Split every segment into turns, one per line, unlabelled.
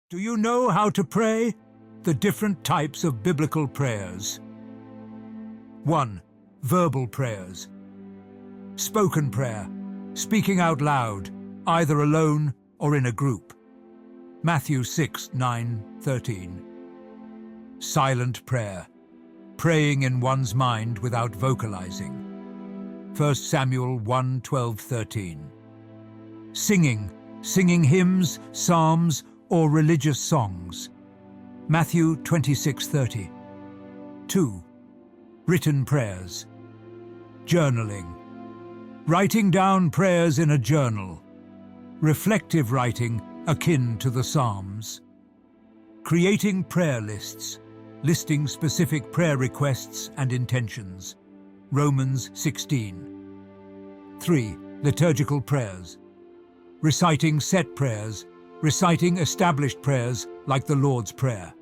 Do you know how to pray? The different types of biblical prayers. 1. Verbal prayers. Spoken prayer, speaking out loud, either alone or in a group. Matthew 6:9-13. Silent prayer, praying in one's mind without vocalizing. 1 Samuel 1:12-13. Singing hymns, psalms, or religious songs. Matthew 26:30. 2. Written prayers. Journaling. Writing down prayers in a journal. Reflective writing akin to the Psalms. Creating prayer lists, listing specific prayer requests and intentions. Romans 16. 3. Liturgical prayers. Reciting set prayers, reciting established prayers like the Lord's Prayer.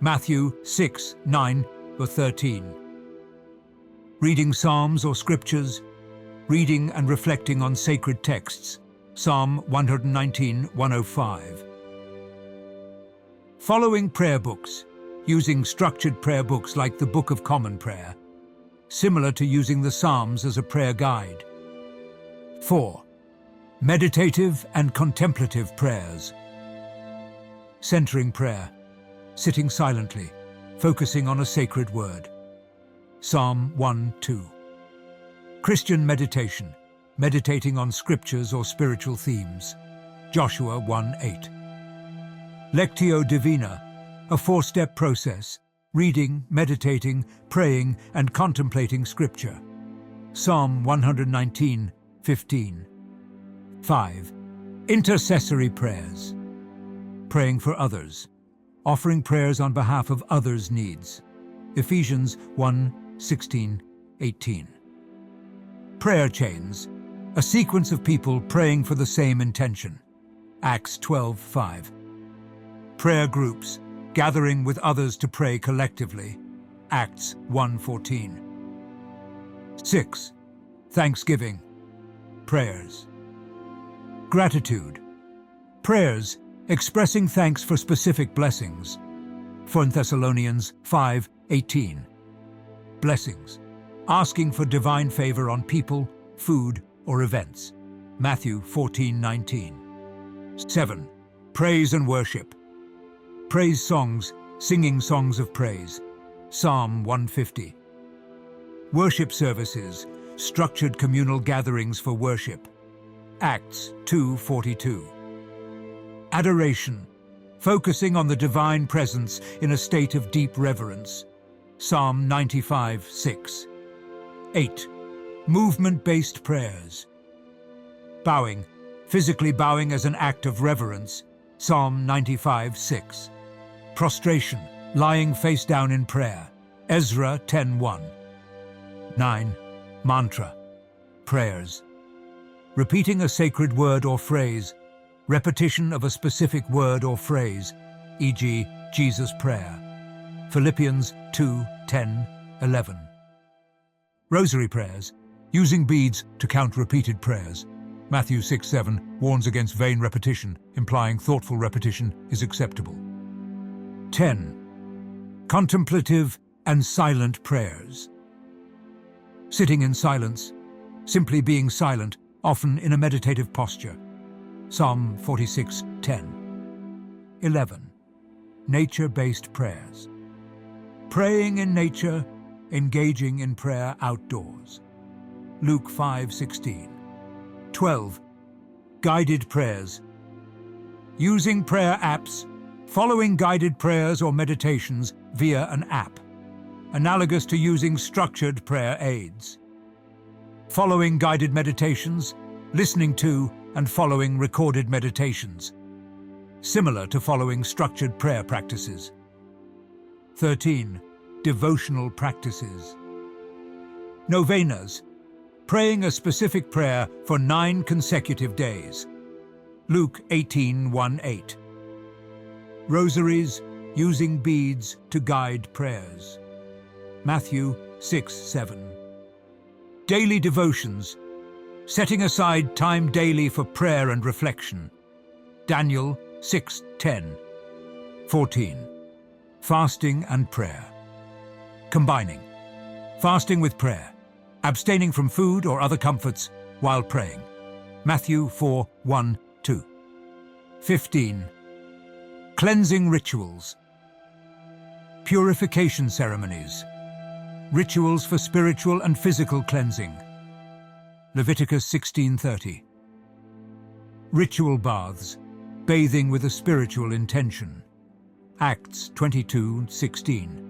Matthew 6:9-13. Reading psalms or scriptures, reading and reflecting on sacred texts. Psalm 119:105. Following prayer books, using structured prayer books like the Book of Common Prayer, similar to using the Psalms as a prayer guide. 4. Meditative and contemplative prayers. Centering prayer, sitting silently, focusing on a sacred word. Psalm 1:2. Christian meditation, meditating on scriptures or spiritual themes. Joshua 1:8. Lectio Divina, a 4-step process, reading, meditating, praying, and contemplating scripture. Psalm 119:15. 5. Intercessory prayers. Praying for others, offering prayers on behalf of others' needs. Ephesians 1:16-18. Prayer chains, a sequence of people praying for the same intention. Acts 12:5. Prayer groups, gathering with others to pray collectively. Acts 1:14. 6. Thanksgiving prayers. Gratitude prayers, expressing thanks for specific blessings. 1 Thessalonians 5:18. Blessings, asking for divine favor on people, food, or events. Matthew 14:19. 7. Praise and worship. Praise songs, singing songs of praise. Psalm 150. Worship services, structured communal gatherings for worship. Acts 2:42. Adoration, focusing on the divine presence in a state of deep reverence. Psalm 95:6. 8. Movement-based prayers. Bowing, physically bowing as an act of reverence. Psalm 95:6. Prostration, lying face down in prayer. Ezra 10:1. 9. Mantra prayers. Repeating a sacred word or phrase, repetition of a specific word or phrase, e.g., Jesus' prayer. Philippians 2:10-11. Rosary prayers, using beads to count repeated prayers. Matthew 6:7 warns against vain repetition, implying thoughtful repetition is acceptable. 10. Contemplative and silent prayers. Sitting in silence, simply being silent, often in a meditative posture. Psalm 46:10. 11. Nature-based prayers. Praying in nature, engaging in prayer outdoors. Luke 5:16. 12. Guided prayers. Using prayer apps, following guided prayers or meditations via an app, analogous to using structured prayer aids. Following guided meditations, listening to and following recorded meditations, similar to following structured prayer practices. 13. Devotional practices. Novenas, praying a specific prayer for 9 consecutive days. Luke 18:1-8. Rosaries, using beads to guide prayers. Matthew 6:7. Daily devotions, setting aside time daily for prayer and reflection. Daniel 6:10. 14. Fasting and prayer. Combining fasting with prayer, abstaining from food or other comforts while praying. Matthew 4:1-2. 15. Cleansing rituals. Purification ceremonies. Rituals for spiritual and physical cleansing. Leviticus 16:30. Ritual baths, bathing with a spiritual intention. Acts 22:16.